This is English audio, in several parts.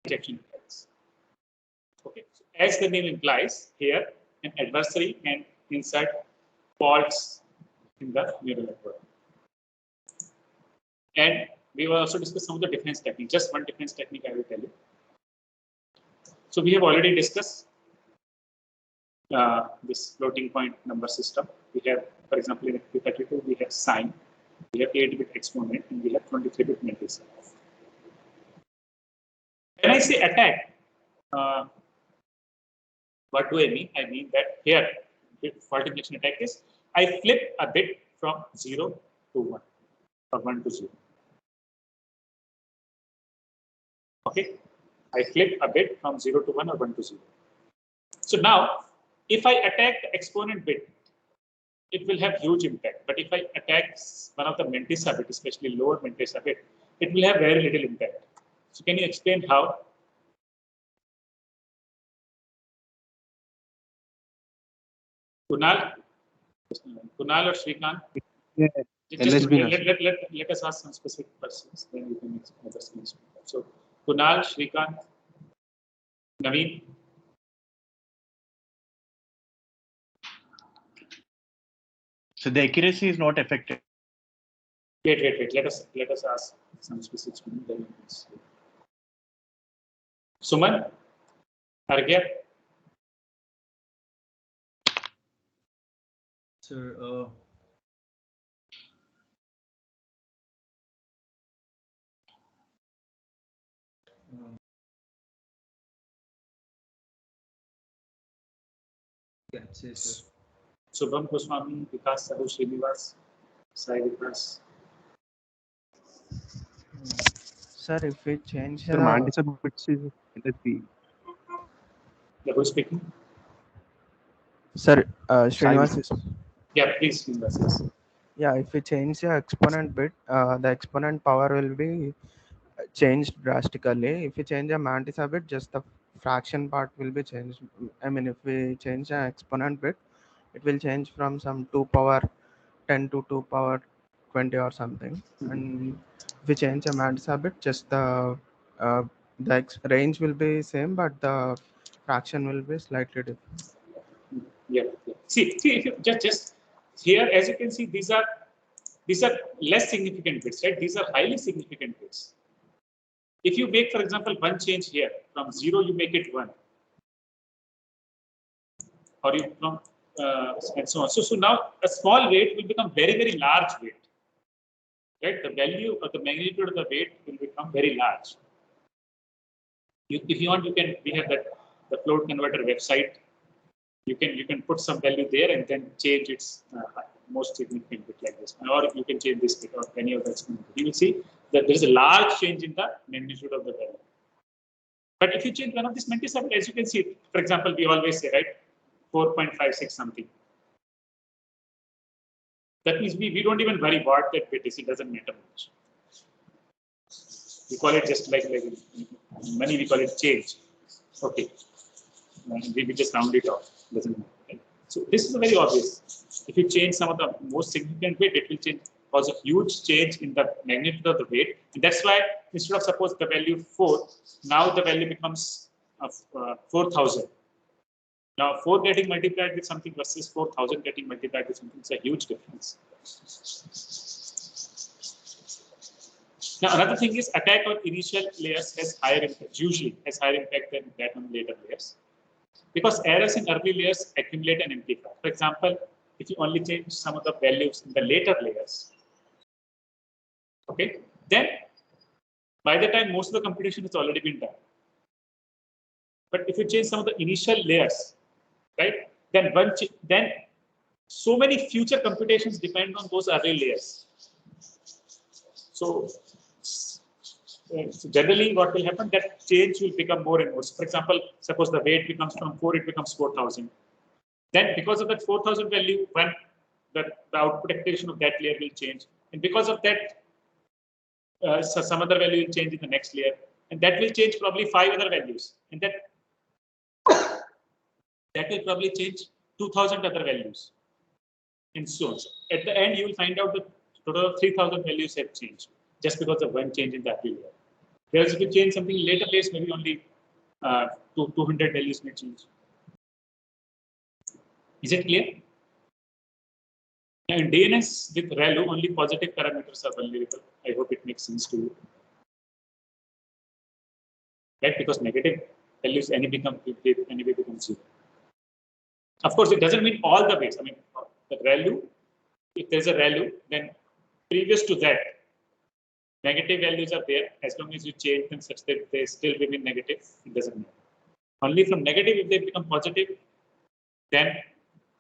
injection attacks. Okay, so as the name implies, here an adversary can insert faults in the neural network. And we will also discuss some of the defense techniques. Just one defense technique I will tell you. So we have already discussed this floating point number system. We have, for example, in FP32, we have sine, we have 8-bit exponent, and we have 23-bit matrix. When I say attack, what do I mean? I mean that here, fault injection attack is I flip a bit from 0 to 1 or 1 to 0. Okay, I flip a bit from 0 to 1 or 1 to 0. So now, if I attack the exponent bit, it will have huge impact. But if I attack one of the mantissa bit, especially lower mantissa bit, it will have very little impact. So can you explain how? Kunal or Shrikant? Yeah. Let us ask some specific questions, then we can explain. So Kunal, Shrikant, Naveen. So the accuracy is not affected. Wait. Let us ask some specifics. Suman, Argya. Sir, yeah, say, sir. Shubham Goswami, Vikas Sahu, Srinivas, Sai Vikas. Sir, if we change Sir, mantissa bits is LSB. Who is speaking? Sir, Srinivas is. Yeah, please, Srinivas. Yeah, if we change the exponent bit, the exponent power will be changed drastically. If we change the mantissa bit, just the fraction part will be changed. I mean, if we change the exponent bit, it will change from some 2 power 10 to 2 power 20 or something. And if we change the mantissa bit, just the range will be same, but the fraction will be slightly different. Yeah. See, if you just here, as you can see, these are less significant bits, right? These are highly significant bits. If you make, for example, one change here from 0, you make it 1, or you from and so on. So now a small weight will become very large weight, right? The value or the magnitude of the weight will become very large. If you want, we have the float converter website. You can put some value there and then change its most significant bit like this, or you can change this bit or any of that. You will see that there is a large change in the magnitude of the value. But if you change one of these mantissa, as you can see, for example, we always say, right, 4.56 something. That means we don't even worry what that bit is. It doesn't matter much. We call it just like money. We call it change. Okay, we just round it off. Doesn't matter. Right? So this is very obvious. If you change some of the most significant weight, it will cause a huge change in the magnitude of the weight. And that's why instead of suppose the value 4, now the value becomes 4,000. Now 4 getting multiplied with something versus 4,000 getting multiplied with something is a huge difference. Now another thing is attack on initial layers has higher impact, usually has higher impact than that on later layers. Because errors in early layers accumulate and amplify. For example, if you only change some of the values in the later layers, okay, then by the time most of the computation has already been done. But if you change some of the initial layers, right, then so many future computations depend on those early layers. So generally, what will happen, that change will become more and more. So for example, suppose the weight becomes from 4, it becomes 4,000. Then because of that 4,000 value, when the output expectation of that layer will change. And because of that, so some other value will change in the next layer. And that will change probably 5 other values. And that will probably change 2,000 other values. And so on. So at the end, you will find out that total of 3,000 values have changed just because of one change in that layer. Whereas if you change something later place, maybe only 200 values may change. Is it clear? In DNS with ReLU, only positive parameters are vulnerable. I hope it makes sense to you. Right? Because negative values anyway become 0. Of course, it doesn't mean all the bits. I mean, the ReLU, if there's a ReLU, then previous to that, negative values are there. As long as you change them such that they still remain negative, it doesn't matter. Only from negative, if they become positive, then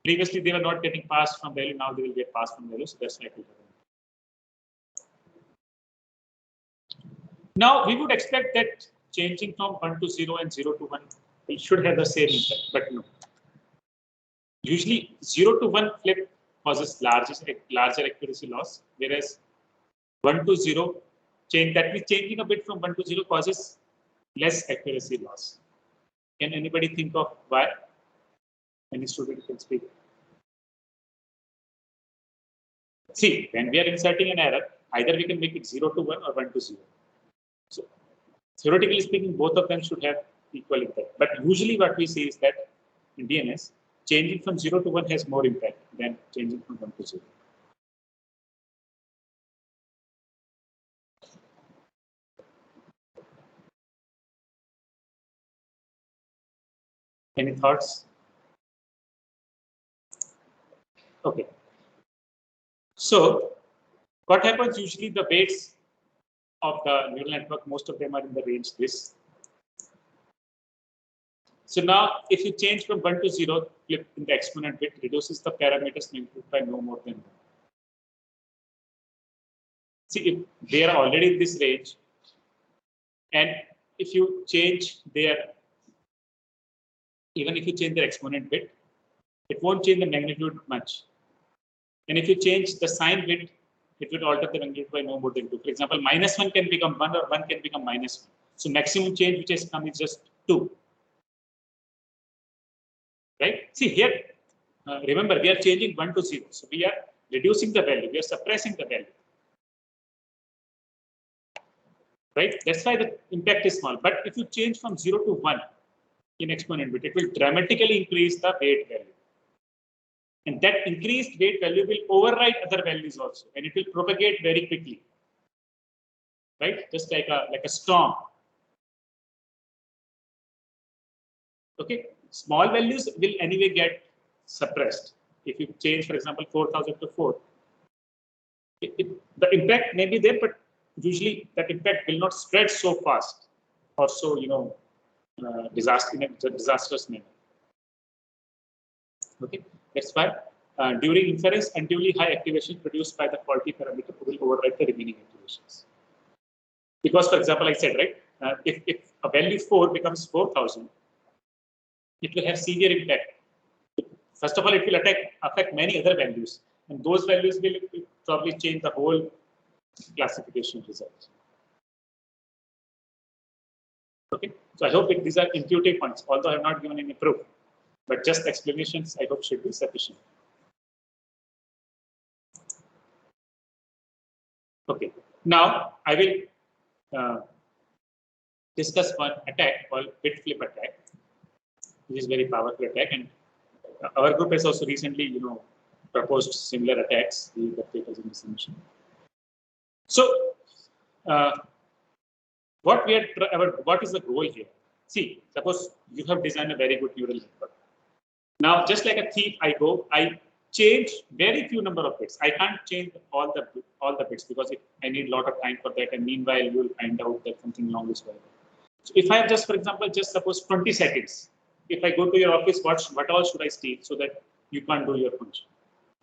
previously they were not getting passed from value, now they will get passed from value. So that's like it. Now we would expect that changing from 1 to 0 and 0 to 1, it should have the same impact, but no. Usually 0 to 1 flip causes larger accuracy loss, whereas 1 to 0 change, that means changing a bit from 1 to 0 causes less accuracy loss. Can anybody think of why? Any student can speak. See, when we are inserting an error, either we can make it 0 to 1 or 1 to 0. So, theoretically speaking, both of them should have equal impact. But usually what we see is that in DNS, changing from 0 to 1 has more impact than changing from 1 to 0. Any thoughts? Okay. So, what happens usually, the weights of the neural network, most of them are in the range this. So now, if you change from 1 to 0, flip in the exponent bit, reduces the parameters by no more than 1. See, if they are already in this range, and if you change their, even if you change their exponent bit, it won't change the magnitude much. And if you change the sign bit, it will alter the magnitude by no more than 2. For example, -1 can become 1 or 1 can become -1. So maximum change which has come is just 2. Right? See here, remember we are changing 1 to 0. So we are reducing the value, we are suppressing the value. Right? That's why the impact is small. But if you change from 0 to 1 in exponent bit, it will dramatically increase the weight value. And that increased weight value will override other values also, and it will propagate very quickly. Right? Just like a storm. Okay. Small values will anyway get suppressed. If you change, for example, 4,000 to 4, the impact may be there, but usually that impact will not spread so fast or so, in a disastrous manner. Okay, that's why during inference, unduly high activation produced by the faulty parameter will override the remaining activations. Because, for example, I said, right, if a value 4 becomes 4,000, it will have severe impact. First of all, it will affect many other values, and those values will probably change the whole classification results. Okay, so I hope these are intuitive points, although I have not given any proof, but just explanations I hope should be sufficient. Okay, now I will discuss one attack called bit flip attack, which is very powerful attack, and our group has also recently, proposed similar attacks. The papers in this mission. So, what is the goal here? See, suppose you have designed a very good neural network. Now, just like a thief, I change very few number of bits. I can't change all the bits because I need a lot of time for that, and meanwhile, you will find out that something wrong is going on. So, if I have just, for example, just suppose 20 seconds. If I go to your office, what all should I steal so that you can't do your function?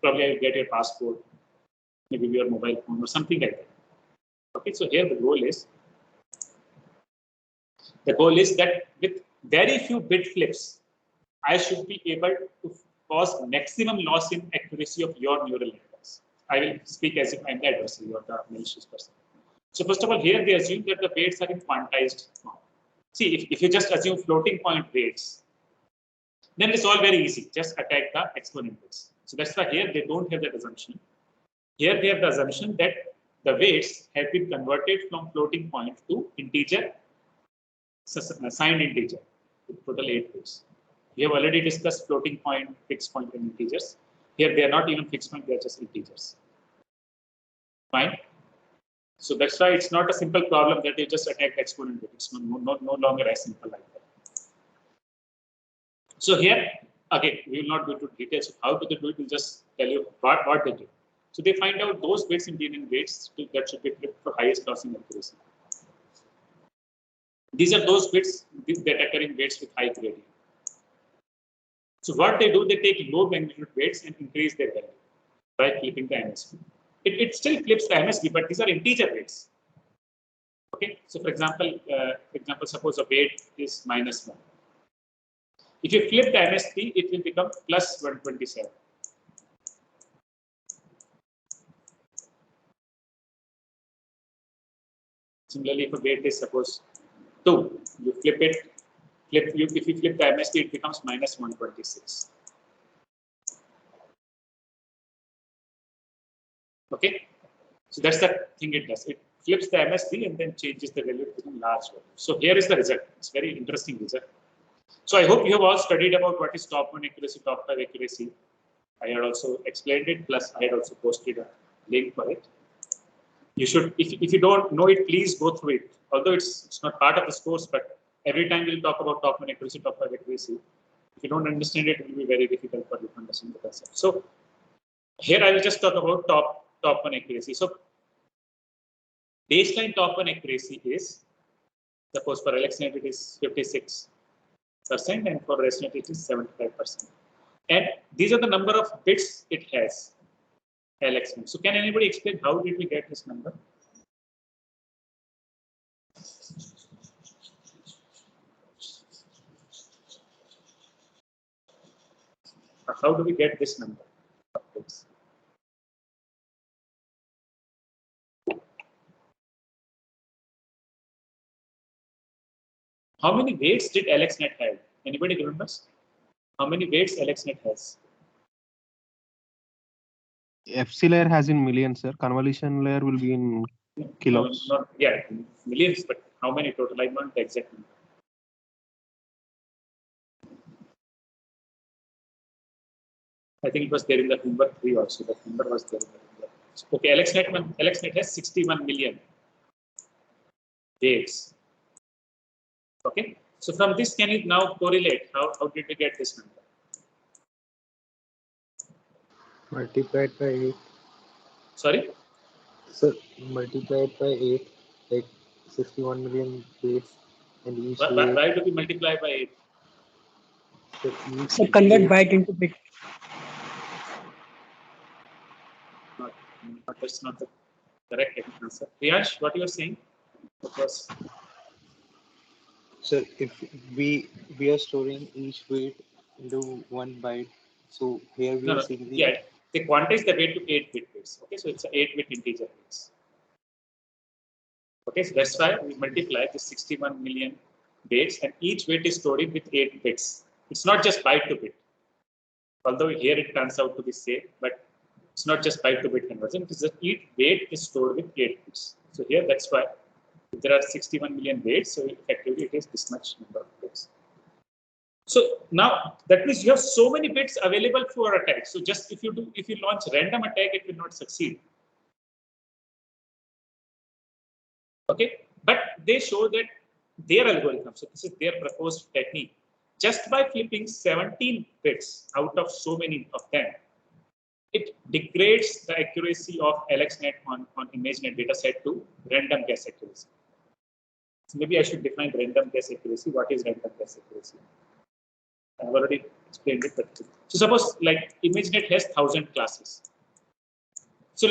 Probably I will get your passport, maybe your mobile phone or something like that. Okay, so here the goal is that with very few bit flips, I should be able to cause maximum loss in accuracy of your neural networks. I will speak as if I'm the adversary or the malicious person. So first of all, here they assume that the weights are in quantized form. See, if you just assume floating point weights, then it's all very easy. Just attack the exponent bits. So that's why here they don't have that assumption. Here they have the assumption that the weights have been converted from floating point to integer, signed integer, with total 8 weights. We have already discussed floating point, fixed point, and integers. Here they are not even fixed point; they are just integers. Fine. So that's why it's not a simple problem that you just attack the exponent bit. It's no longer as simple like that. So here, again, we will not go into details of how do they do it. We'll just tell you what they do. So they find out those bits in DNA weights that should be flipped for highest crossing accuracy. These are those bits that occur in weights with high gradient. So what they do, they take low magnitude weights and increase their value by flipping the MSB. It still flips the MSB, but these are integer weights. Okay, so for example, suppose a weight is -1. If you flip the MSB, it will become plus 127. Similarly, if a weight is suppose 2, you flip it. If you flip the MSB, it becomes minus 126. Okay, so that's the thing it does. It flips the MSB and then changes the value to large value. So here is the result. It's very interesting result. So I hope you have all studied about what is top 1 accuracy, top 5 accuracy. I had also explained it, plus I had also posted a link for it. You should, if you don't know it, please go through it. Although it's not part of this course, but every time we'll talk about top 1 accuracy, top 5 accuracy. If you don't understand it, it will be very difficult for you to understand the concept. So here I will just talk about top 1 accuracy. So baseline top 1 accuracy is, suppose for AlexNet it is 56%, and for ResNet it is 75%. And these are the number of bits it has, AlexNet. So can anybody explain how did we get this number? How do we get this number of bits? How many weights did AlexNet have? Anybody remembers? How many weights AlexNet has? FC layer has in millions, sir. Convolution layer will be in kilos. No, yeah, millions, but how many total? I want the exact number. I think it was there in the homework 3 also. That number was there in the homework. Okay, AlexNet has 61 million weights. Okay, so from this, can you now correlate? How did we get this number? Multiplied by 8. Sorry? So multiplied by 8, like 61 million weights, and each weight. Why do we multiply by 8? So convert byte into bit. That's not the correct answer. Priyash, what you are saying? Because So if we are storing each weight into 1 byte, so here we are seeing the they quantize the weight to 8-bit weights. Okay, so it's an 8-bit integer weights. Okay, so that's why we multiply the 61 million weights, and each weight is stored with 8 bits. It's not just byte to bit. Although here it turns out to be same, but it's not just byte to bit conversion. It is that each weight is stored with 8 bits. So here that's why there are 61 million weights. So effectively it is this much number of bits. So now that means you have so many bits available for attack. So just if you launch random attack, it will not succeed. Okay, but they show that their algorithm, so this is their proposed technique, just by flipping 17 bits out of so many of them, it degrades the accuracy of AlexNet on ImageNet dataset to random guess accuracy. So maybe I should define random guess accuracy. What is random guess accuracy? I've already explained it. But so suppose like ImageNet has 1,000 classes. So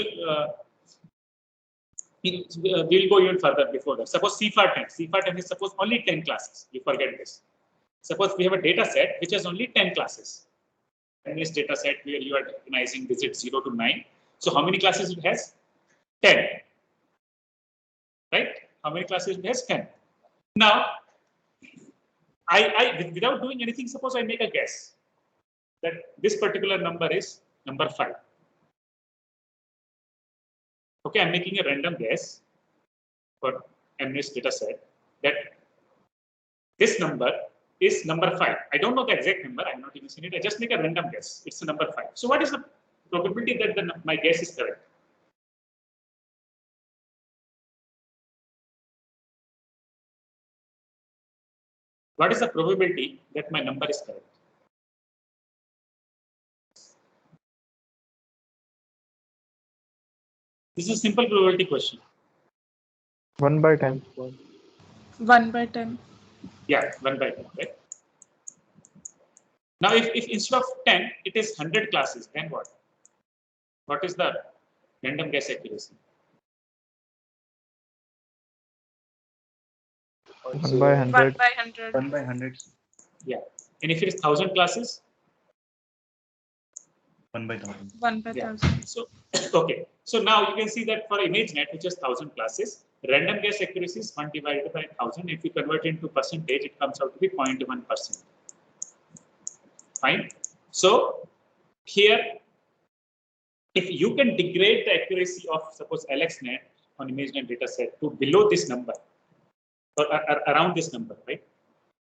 we'll go even further before that. Suppose CIFAR 10 is suppose only 10 classes. You forget this. Suppose we have a data set which has only 10 classes. In this data set where you are recognizing digits 0 to 9. So how many classes it has? 10. Right? How many classes it has? 10. Now, I without doing anything, suppose I make a guess that this particular number is number 5. Okay, I'm making a random guess for MNIST data set that this number is number 5. I don't know the exact number. I'm not even seeing it. I just make a random guess. It's a number 5. So what is the probability that my guess is correct? What is the probability that my number is correct? This is a simple probability question. 1 by 10. 1 by 10. Yeah, 1 by 10, right? Now, if instead of 10, it is 100 classes, then what? What is the random guess accuracy? 1 by 1 100. by 100. 1 by 100. Yeah. And if it is 1,000 classes? 1 by 1000. 1 by Yeah. 1000. So, okay. So now you can see that for ImageNet, which is 1,000 classes, random guess accuracy is 1 divided by 1,000. If you convert it into percentage, it comes out to be 0.1%. Fine. So here, if you can degrade the accuracy of suppose LXNet on ImageNet dataset to below this number or around this number, right?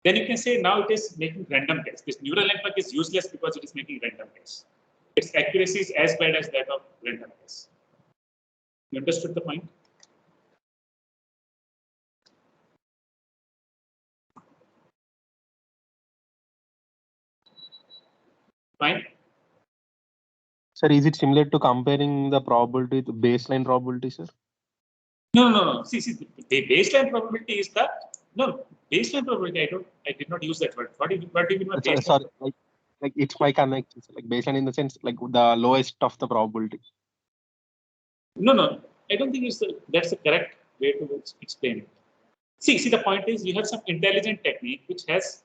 Then you can say now it is making random guess. This neural network is useless because it is making random guess. Its accuracy is as bad as that of random guess. You understood the point? Fine. Sir, is it similar to comparing the probability with baseline probability, sir? No. See, the baseline probability is the baseline probability. I did not use that word. What do you mean by baseline? Sorry, like it's my connection, like baseline in the sense like the lowest of the probability. No. I don't think that's the correct way to explain it. See, the point is you have some intelligent technique which has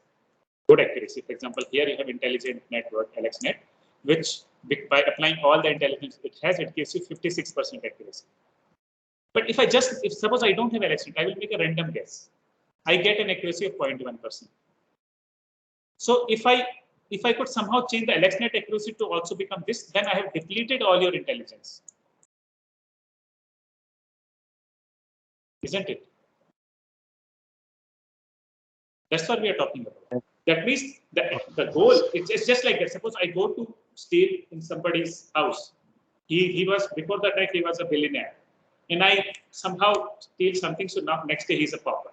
good accuracy. For example, here you have intelligent network, LXNet, which by applying all the intelligence it gives you 56% accuracy. But if suppose I don't have LXNet, I will make a random guess. I get an accuracy of 0.1%. So if I could somehow change the LXNet accuracy to also become this, then I have depleted all your intelligence. Isn't it? That's what we are talking about. That means the goal, it's just like that. Suppose I go to steal in somebody's house. He was, before the attack, he was a billionaire. And I somehow steal something, so now next day he's a pauper.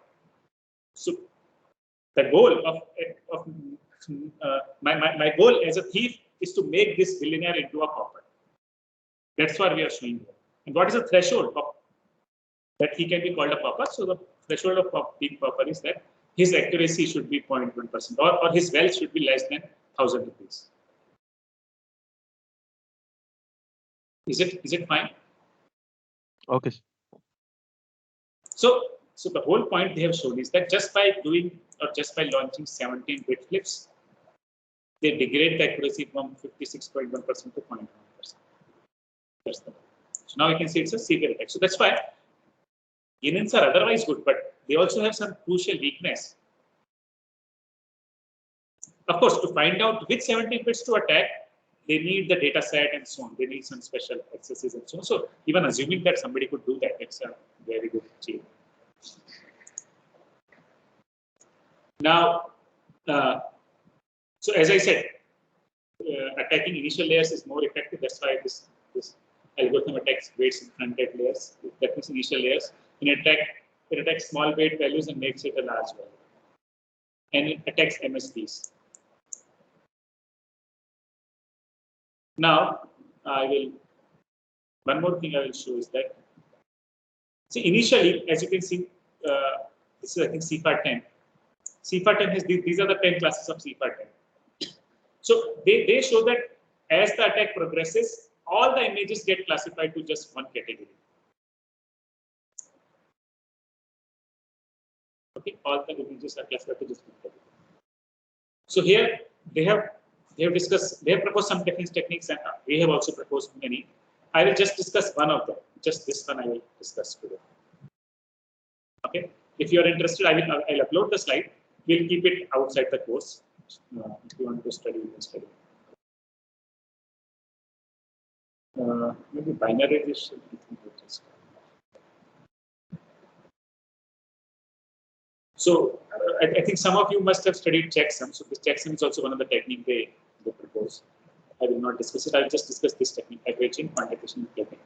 So the goal of my goal as a thief is to make this billionaire into a pauper. That's what we are showing here. And what is the threshold of that he can be called a pauper? So the threshold of being pauper is that his accuracy should be 0.1% or his wealth should be less than 1,000 rupees. Is it fine? Okay. So the whole point they have shown is that just by launching 17 bit flips, they degrade the accuracy from 56.1% to 0.1%. That's the point. So now you can see it's a severe attack. So that's why unions are otherwise good, but they also have some crucial weakness. Of course, to find out which 17 bits to attack, they need the data set and so on. They need some special accesses and so on. So even assuming that somebody could do that, it's a very good achievement. Now, so as I said, attacking initial layers is more effective. That's why this algorithm attacks weights in front-end layers. That means initial layers. It attacks small weight values and makes it a large value. And it attacks MSPs. Now, one more thing I will show is that, see, initially, as you can see, this is, I think, CIFAR-10. CIFAR-10 has, these are the 10 classes of CIFAR-10. So they show that as the attack progresses, all the images get classified to just one category. Okay, all the images are classified to just one category. So here they have proposed some defense techniques, and we have also proposed many. I will just discuss one of them. Just this one I will discuss today. Okay. If you are interested, I'll upload the slide. We'll keep it outside the course. If you want to study, you can study. Maybe binarization. I think it is. So I think some of you must have studied checksum. So this checksum is also one of the technique they propose. I will not discuss it. I will just discuss this technique, averaging, quantization, technique.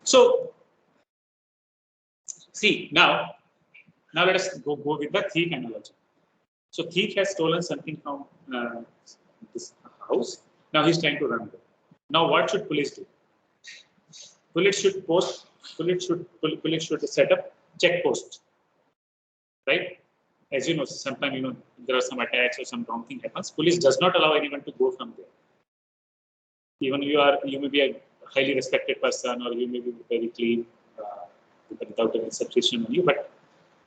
So see now let us go with the thief analogy. So thief has stolen something from this house. Now he's trying to run away. Now what should police do? Police should set up check post, right? As you know, sometimes there are some attacks or some wrong thing happens. Police does not allow anyone to go from there. Even you may be a highly respected person, or you may be very clean without any suspicion on you, but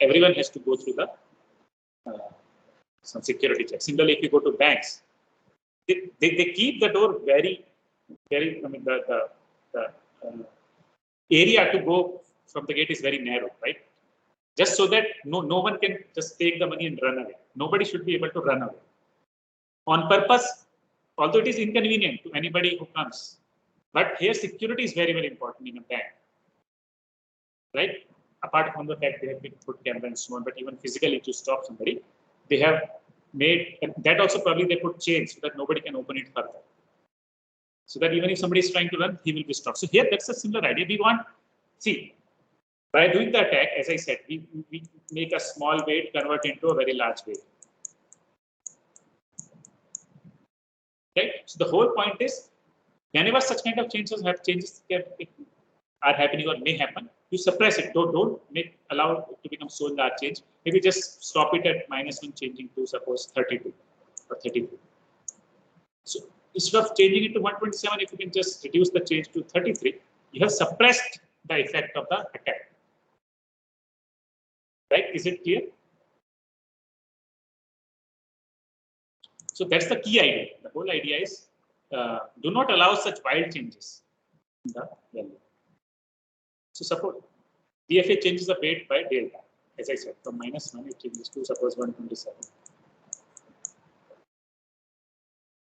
everyone has to go through the some security checks. Similarly, if you go to banks, they keep the door very. I mean, the area to go from the gate is very narrow, right? Just so that no one can just take the money and run away. Nobody should be able to run away on purpose, although it is inconvenient to anybody who comes. But here, security is very, very important in a bank, right? Apart from the fact they have been put camera and so on, but even physically to stop somebody, they have made, and that also probably they put chains so that nobody can open it further. So that even if somebody is trying to run, he will be stopped. So here, that's a similar idea. We want, see, by doing the attack, as I said, we make a small weight convert into a very large weight. Right? So the whole point is, whenever such kind of changes are happening or may happen, you suppress it. Don't allow it to become so large change. Maybe just stop it at -1, changing to suppose 32 or 32. So instead of changing it to 127, if you can just reduce the change to 33, you have suppressed the effect of the attack. Right? Is it clear? So that's the key idea. The whole idea is do not allow such wild changes in the value. So suppose DFA changes the weight by delta. As I said, from -1 it changes to suppose 127.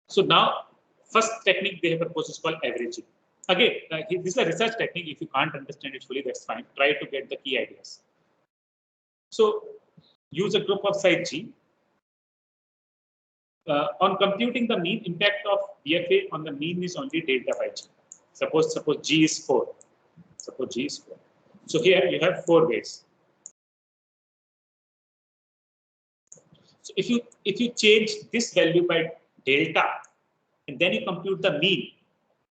So now, first technique they have proposed is called averaging. Again, this is a research technique. If you can't understand it fully, that's fine. Try to get the key ideas. So use a group of size G. On computing the mean, impact of DFA on the mean is only delta by G. Suppose G is 4. Suppose G is 4. So here you have 4 ways. So if you change this value by delta and then you compute the mean,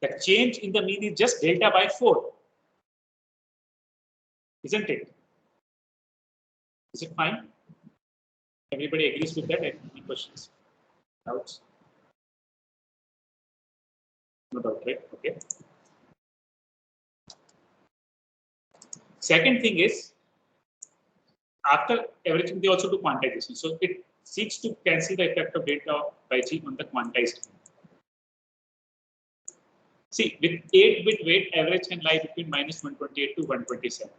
the change in the mean is just delta by 4. Isn't it? Is it fine? Everybody agrees with that? Any questions? Doubts? No doubt, right? Okay. Second thing is, after everything, they also do quantization. So it seeks to cancel the effect of delta by G on the quantized. See, with 8-bit weight, average can lie between -128 to 127.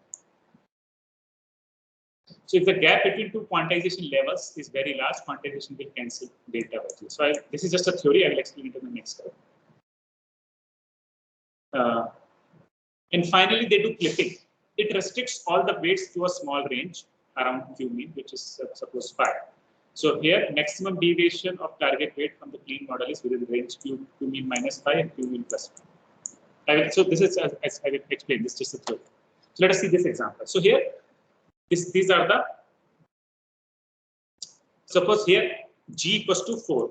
So if the gap between two quantization levels is very large, quantization will cancel delta by G. So this is just a theory. I will explain it in the next slide. And finally, they do clipping. It restricts all the weights to a small range around Q mean, which is suppose 5. So here, maximum deviation of target weight from the clean model is within the range Q mean -5 and Q mean +5. So this is, as I will explain, this is just a theory. So let us see this example. So here, these are the, suppose here G equals to 4.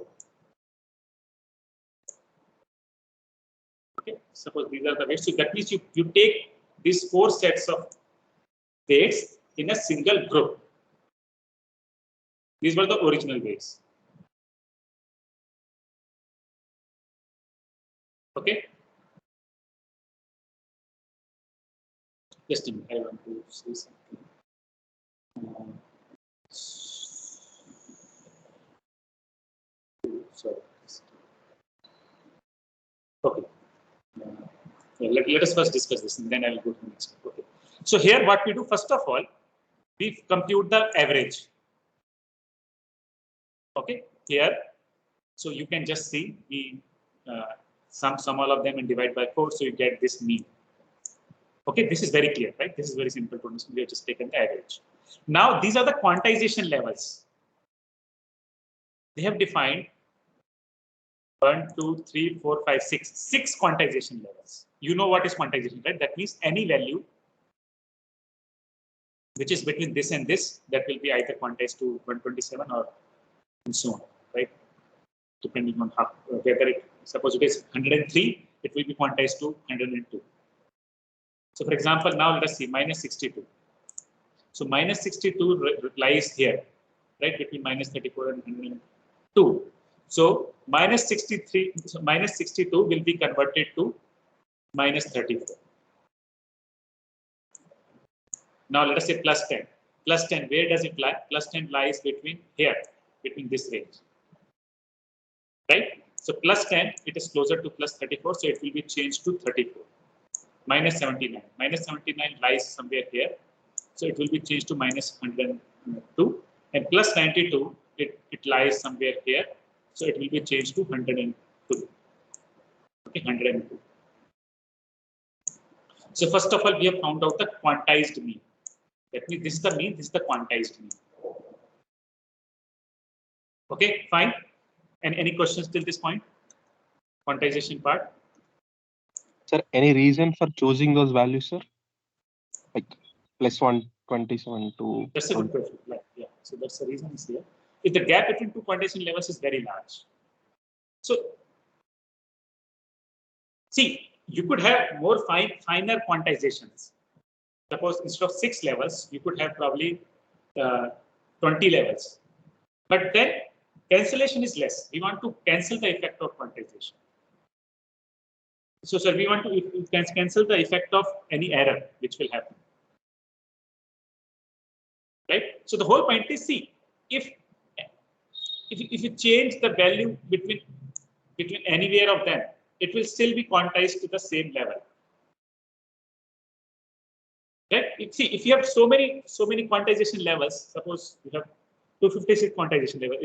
Okay, suppose these are the weights. So that means you take these 4 sets of weights in a single group. These were the original weights. Okay. Just a minute, I want to say something. Sorry. Okay. Let us first discuss this, and then I will go to the next step. Okay. So here, what we do, first of all, we compute the average. Okay. Here, so you can just see we sum all of them and divide by 4, so you get this mean. Okay, this is very clear, right? This is very simple to understand. We have just taken the average. Now, these are the quantization levels. They have defined 1, 2, 3, 4, 5, 6. 6 quantization levels. You know what is quantization, right? That means any value which is between this and this, that will be either quantized to 127 or and so on, right? Depending on how, whether it, suppose it is 103, it will be quantized to 102. So for example, now let us see minus 62. So minus 62 lies here, right, between minus 34 and 102. So minus 63, so minus 62 will be converted to minus 34. Now let us say plus 10. Plus 10, where does it lie? Plus 10 lies between here, between this range. Right? So plus 10, it is closer to plus 34, so it will be changed to 34. Minus 79. Minus 79 lies somewhere here. So it will be changed to minus 102. And plus 92, it lies somewhere here. So it will be changed to 102. Okay, 102. So first of all, we have found out the quantized mean. That means this is the mean, this is the quantized mean. Okay, fine. And any questions till this point? Quantization part? Sir, any reason for choosing those values, sir? Like plus 127 to. That's a good question. Like, yeah. So that's the reason is here. If the gap between two quantization levels is very large. So see, you could have more finer quantizations. Suppose instead of 6 levels, you could have probably 20 levels. But then cancellation is less. We want to cancel the effect of quantization. So, sir, we want to cancel the effect of any error which will happen. Right? So the whole point is, see, if you change the value between anywhere of them, it will still be quantized to the same level. Right? See, if you have so many quantization levels, suppose you have 256 quantization level,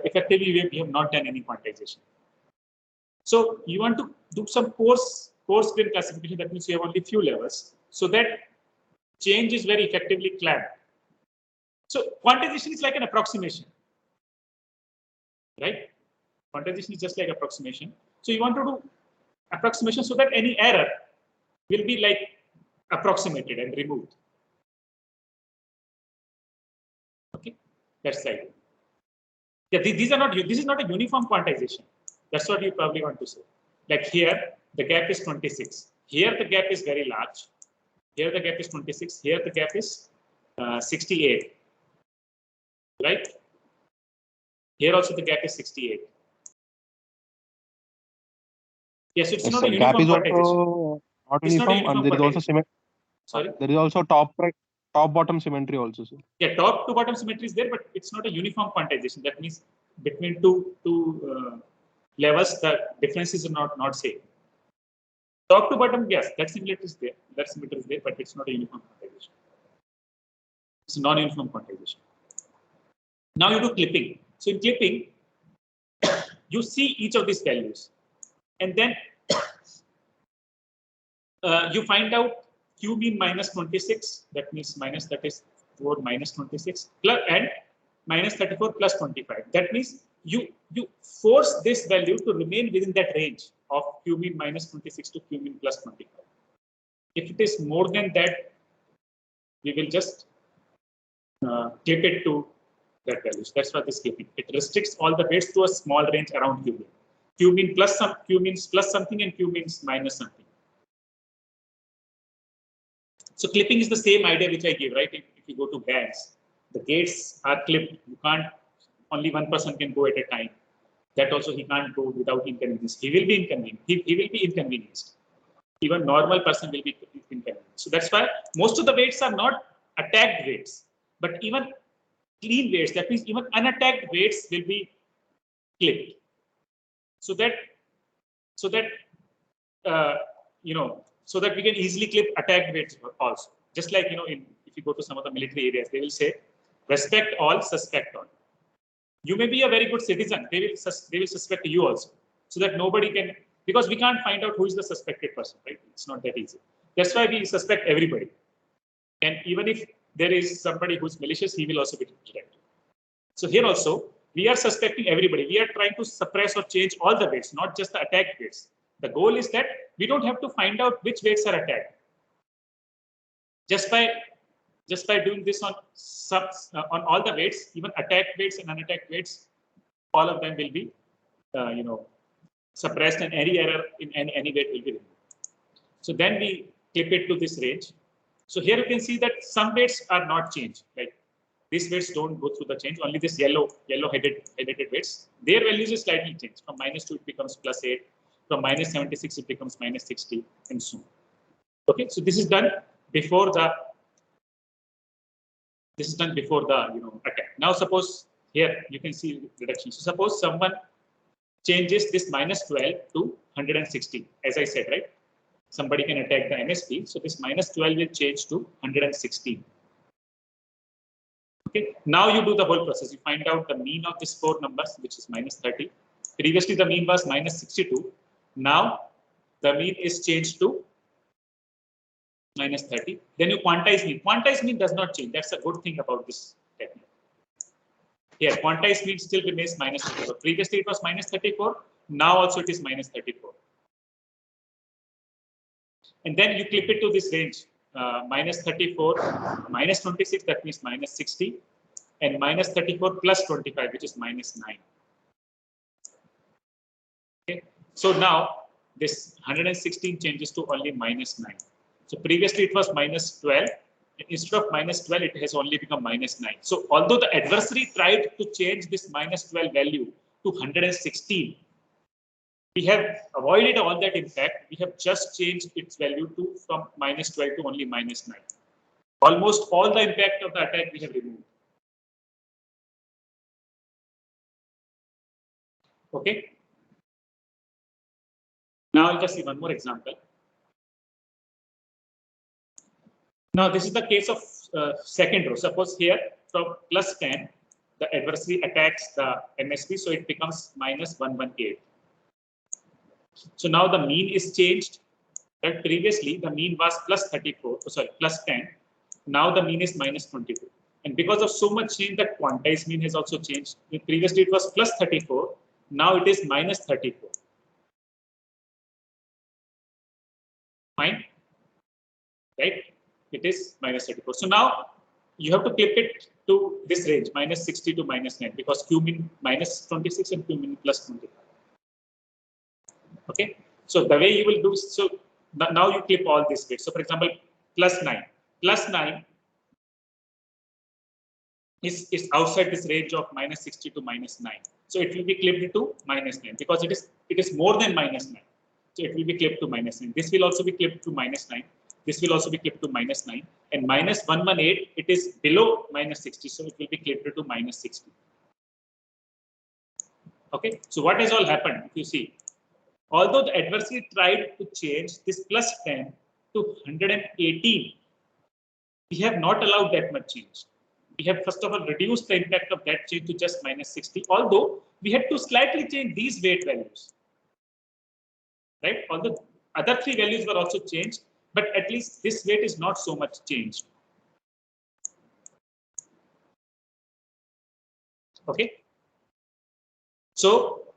effectively we have not done any quantization. So you want to do some coarse grain classification. That means you have only few levels, so that change is very effectively clamped. So quantization is like an approximation, right? Quantization is just like approximation. So you want to do approximation so that any error will be like approximated and removed. Okay, that's right. Yeah, these are not. This is not a uniform quantization. That's what you probably want to say. Like here, the gap is 26. Here, the gap is very large. Here, the gap is 26. Here, the gap is 68. Right? Here also, the gap is 68. Yes, it's not a uniform gap is quantization. also not It's not a uniform, and there is also quantization. Sorry? There is also top bottom symmetry also, sir. Yeah, top to bottom symmetry is there, but it's not a uniform quantization. That means between two levels, the differences are not same. Top to bottom, yes, that similarity is there. That symmetry is there, but it's not a uniform quantization. It's a non-uniform quantization. Now you do clipping. So in clipping, you see each of these values, and then you find out Q mean minus 26. That means minus 34 minus 26 plus and minus 34 plus 25. That means you force this value to remain within that range of Q mean minus 26 to Q mean plus 25. If it is more than that, we will just clip it to that value. That's what this clipping. It restricts all the weights to a small range around Q mean. Q mean plus Q means plus something, and Q means minus something. So clipping is the same idea which I give, right? If you go to banks, the gates are clipped. You can't. Only one person can go at a time. That also he can't go without inconvenience. He will be inconvenienced. He will be inconvenienced. Even normal person will be inconvenienced. So that's why most of the weights are not attacked weights, but even clean weights. That means even unattacked weights will be clipped. So that so that we can easily clip attacked weights also. Just like if you go to some of the military areas, they will say, respect all, suspect all. You may be a very good citizen. They will suspect you also. so that nobody can, because we can't find out who is the suspected person, right? It's not that easy. That's why we suspect everybody. And even if there is somebody who's malicious, he will also be detected. So here also, we are suspecting everybody. We are trying to suppress or change all the weights, not just the attacked weights. The goal is that we don't have to find out which weights are attacked. Just by doing this on all the weights, even attacked weights and unattacked weights, all of them will be, suppressed, and any error in any weight will be removed. So then we clip it to this range. So here you can see that some weights are not changed. Like these weights don't go through the change. Only this yellow highlighted weights, their values is slightly changed. From -2 it becomes +8. From -76 it becomes -60, and so on. Okay, so this is done before the attack. Now suppose here you can see reduction. So suppose someone changes this -12 to 160, as I said, right? Somebody can attack the MSP. So this -12 will change to 116. Okay. Now you do the whole process. You find out the mean of these 4 numbers, which is -30. Previously the mean was -62. Now the mean is changed to -30. Then you quantize mean. Quantized mean does not change. That's a good thing about this technique. Here, quantized mean still remains -34. Previously it was -34. Now also it is -34. And then you clip it to this range, -34, -26, that means -60, and -34 plus 25, which is -9. Okay. So now this 116 changes to only -9. So previously it was -12. Instead of -12, it has only become -9. So although the adversary tried to change this -12 value to 116, we have avoided all that impact. We have just changed its value from -12 to only -9. Almost all the impact of the attack we have removed. Okay. Now I'll just see one more example. Now this is the case of second row. Suppose here from +10, the adversary attacks the MSP, so it becomes -118. So now the mean is changed. That previously the mean was +34, +10. Now the mean is -22. And because of so much change, the quantized mean has also changed. Previously it was +34. Now it is -34. Fine. Right? It is -34. So now you have to clip it to this range, -60 to -9, because Q mean -26 and Q mean +25. Okay. So the way you will do, so now you clip all these bits. So for example, +9. +9 is outside this range of -60 to -9. So it will be clipped to -9 because it is more than -9. So it will be clipped to -9. This will also be clipped to -9. This will also be clipped to -9. And -118, it is below -60. So it will be clipped to -60. Okay. So what has all happened? If you see, although the adversary tried to change this +10 to 118, we have not allowed that much change. We have first of all reduced the impact of that change to just -60, although we had to slightly change these weight values. Right? Although other 3 values were also changed, but at least this weight is not so much changed. Okay. So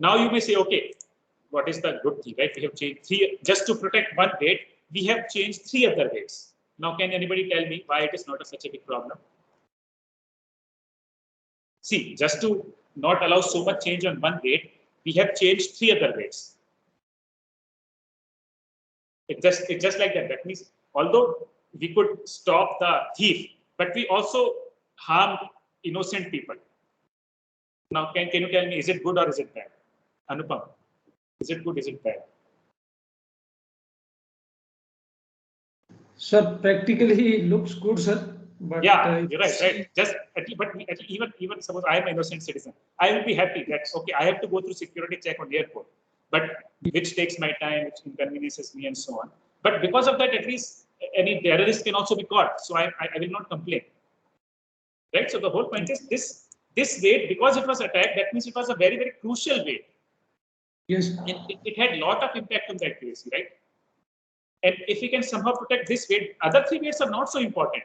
now you may say, okay, what is the good thing, right? We have changed 3, just to protect one weight, we have changed 3 other weights. Now, can anybody tell me why it is not such a big problem? See, just to not allow so much change on one weight, we have changed 3 other weights. It's just like that. That means although we could stop the thief, but we also harmed innocent people. Now, can you tell me, is it good or is it bad? Anupam, is it good? Is it bad? Sir, practically it looks good, sir. But yeah, you're right. Right. Just even suppose I am an innocent citizen, I will be happy that okay, I have to go through security check on the airport, but which takes my time, which inconveniences me, and so on. But because of that, at least any terrorist can also be caught. So I will not complain. Right. So the whole point is this weight, because it was attacked, that means it was a very, very crucial weight. Yes. And it had lot of impact on the accuracy, right? And if we can somehow protect this weight, other three weights are not so important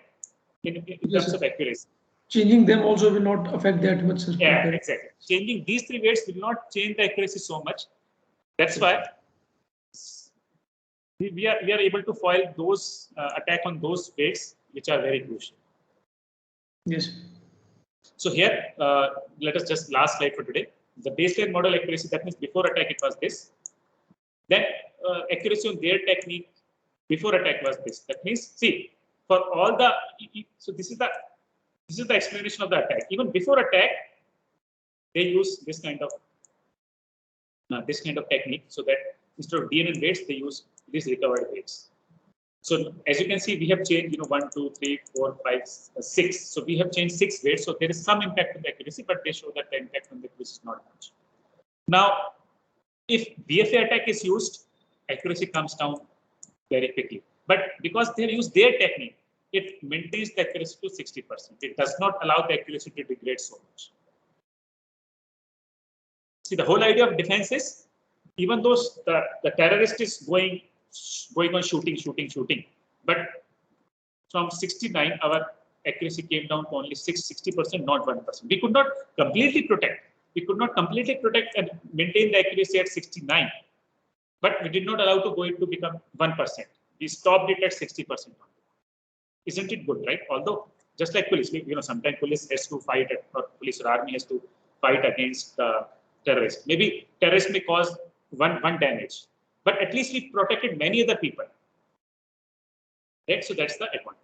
in Yes, terms sir. of accuracy. Changing them also will not affect that much, sir. Yeah, exactly. Changing these three weights will not change the accuracy so much. That's why we are able to foil those attack on those weights which are very crucial. Yes. So here, let us just last slide for today. The baseline model accuracy, that means before attack it was this. Then accuracy on their technique before attack was this. That means, see, for all the, so this is the explanation of the attack. Even before attack, they use this kind of technique, so that instead of DNN weights, they use these recovered weights. So as you can see, we have changed, 1, 2, 3, 4, 5, 6. So we have changed 6 weights. So there is some impact on the accuracy, but they show that the impact on the accuracy is not much. Now, if BFA attack is used, accuracy comes down very quickly. But because they use their technique, it maintains the accuracy to 60%. It does not allow the accuracy to degrade so much. See, the whole idea of defense is, even though the terrorist is going on shooting, but from 69, our accuracy came down to only 60%, not 1%. We could not completely protect. We could not completely protect and maintain the accuracy at 69, but we did not allow to go into become 1%. We stopped it at 60%. Isn't it good, right? Although, just like police, sometimes police has to fight, or police or army has to fight against terrorists. Maybe terrorists may cause one damage, but at least we protected many other people. Right? So that's the advantage.